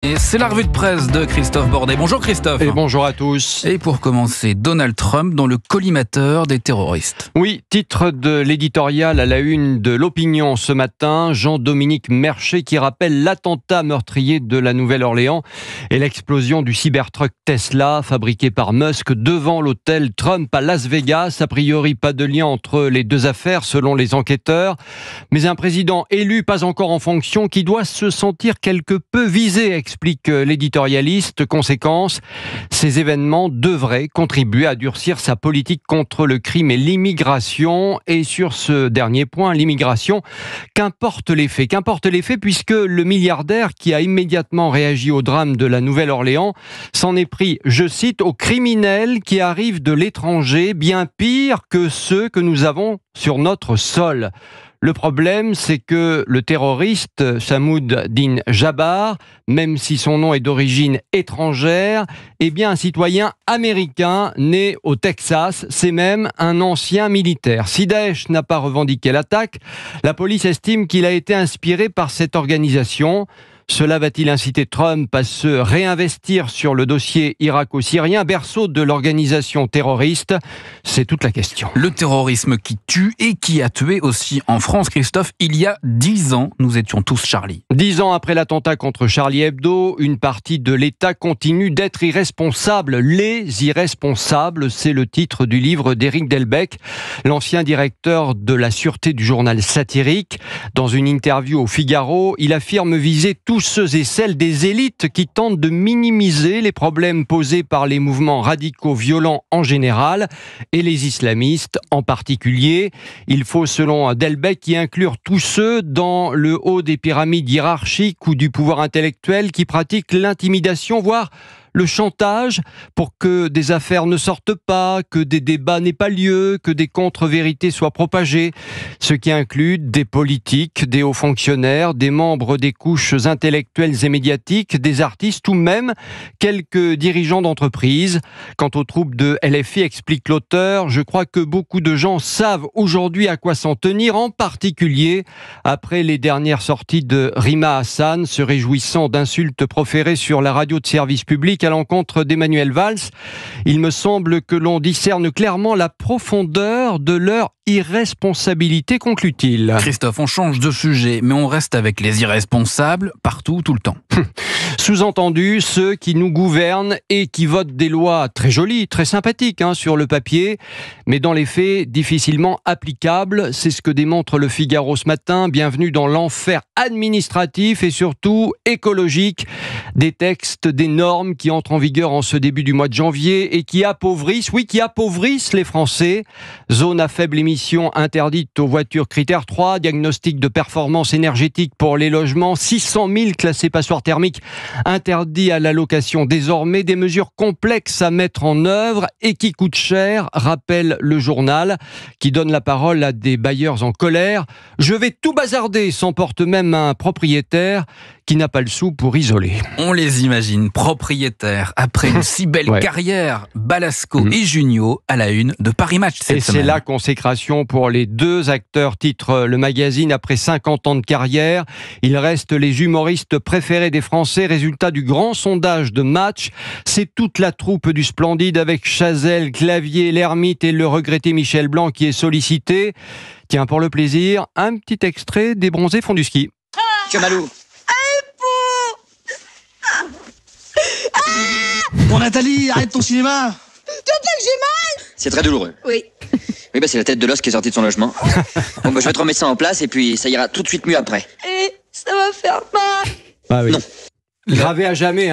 Et c'est la revue de presse de Christophe Bordet. Bonjour Christophe. Et bonjour à tous. Et pour commencer, Donald Trump dans le collimateur des terroristes. Oui, titre de l'éditorial à la une de l'Opinion ce matin, Jean-Dominique Merchet qui rappelle l'attentat meurtrier de la Nouvelle-Orléans et l'explosion du Cybertruck Tesla fabriqué par Musk devant l'hôtel Trump à Las Vegas. A priori, pas de lien entre les deux affaires selon les enquêteurs. Mais un président élu, pas encore en fonction, qui doit se sentir quelque peu visé, explique l'éditorialiste. Conséquence, ces événements devraient contribuer à durcir sa politique contre le crime et l'immigration. Et sur ce dernier point, l'immigration, qu'importe les faits puisque le milliardaire qui a immédiatement réagi au drame de la Nouvelle-Orléans s'en est pris, je cite, aux criminels qui arrivent de l'étranger, bien pire que ceux que nous avons sur notre sol. Le problème, c'est que le terroriste Samoud Din Jabbar, même si son nom est d'origine étrangère, est bien un citoyen américain né au Texas. C'est même un ancien militaire. Si Daesh n'a pas revendiqué l'attaque, la police estime qu'il a été inspiré par cette organisation. Cela va-t-il inciter Trump à se réinvestir sur le dossier irako-syrien, berceau de l'organisation terroriste? C'est toute la question. Le terrorisme qui tue et qui a tué aussi en France, Christophe, il y a 10 ans, nous étions tous Charlie. 10 ans après l'attentat contre Charlie Hebdo, une partie de l'État continue d'être irresponsable. Les irresponsables, c'est le titre du livre d'Éric Delbecq, l'ancien directeur de la sûreté du journal satirique. Dans une interview au Figaro, il affirme viser tous ceux et celles des élites qui tentent de minimiser les problèmes posés par les mouvements radicaux violents en général et les islamistes en particulier. Il faut, selon Delbecq, y inclure tous ceux dans le haut des pyramides hiérarchiques ou du pouvoir intellectuel qui pratiquent l'intimidation, voire le chantage pour que des affaires ne sortent pas, que des débats n'aient pas lieu, que des contre-vérités soient propagées. Ce qui inclut des politiques, des hauts fonctionnaires, des membres des couches intellectuelles et médiatiques, des artistes ou même quelques dirigeants d'entreprises. Quant aux troupes de LFI, explique l'auteur, je crois que beaucoup de gens savent aujourd'hui à quoi s'en tenir, en particulier après les dernières sorties de Rima Hassan, se réjouissant d'insultes proférées sur la radio de service public à l'encontre d'Emmanuel Valls. Il me semble que l'on discerne clairement la profondeur de leur irresponsabilité, conclut-il. Christophe, on change de sujet, mais on reste avec les irresponsables partout, tout le temps. Sous-entendu, ceux qui nous gouvernent et qui votent des lois très jolies, très sympathiques sur le papier, mais dans les faits difficilement applicables. C'est ce que démontre le Figaro ce matin. Bienvenue dans l'enfer administratif et surtout écologique des textes, des normes qui entrent en vigueur en ce début du mois de janvier et qui appauvrissent les Français. Zone à faible émission interdite aux voitures critère 3, diagnostic de performance énergétique pour les logements, 600 000 classés passoires thermiques interdits à la location désormais, des mesures complexes à mettre en œuvre et qui coûtent cher, rappelle le journal, qui donne la parole à des bailleurs en colère. Je vais tout bazarder, s'emporte même un propriétaire qui n'a pas le sou pour isoler. On les imagine propriétaires après une si belle carrière, Balasco et Junio à la une de Paris Match cette semaine. C'est la consécration pour les deux acteurs, titre le magazine. Après 50 ans de carrière, il reste les humoristes préférés des Français. Résultat du grand sondage de Match, c'est toute la troupe du Splendide avec Chazelle, Clavier, l'Ermite et le regretté Michel Blanc qui est sollicité. Tiens, pour le plaisir, un petit extrait des Bronzés font du ski. Que Malou. Bon Nathalie, arrête ton cinéma. Tu veux que j'ai mal? C'est très douloureux. Oui. Oui, c'est la tête de l'os qui est sortie de son logement. Bon, je vais te remettre ça en place et puis ça ira tout de suite mieux après. Et ça va faire mal. Ah oui. Non. Gravé à jamais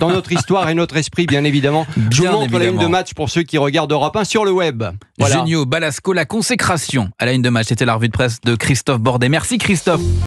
dans notre histoire et notre esprit, bien évidemment. Je vous montre la une de Match pour ceux qui regardent Europe 1 sur le web. Voilà. Junio, Balasco, la consécration à la une de Match. C'était la revue de presse de Christophe Bordet. Merci Christophe.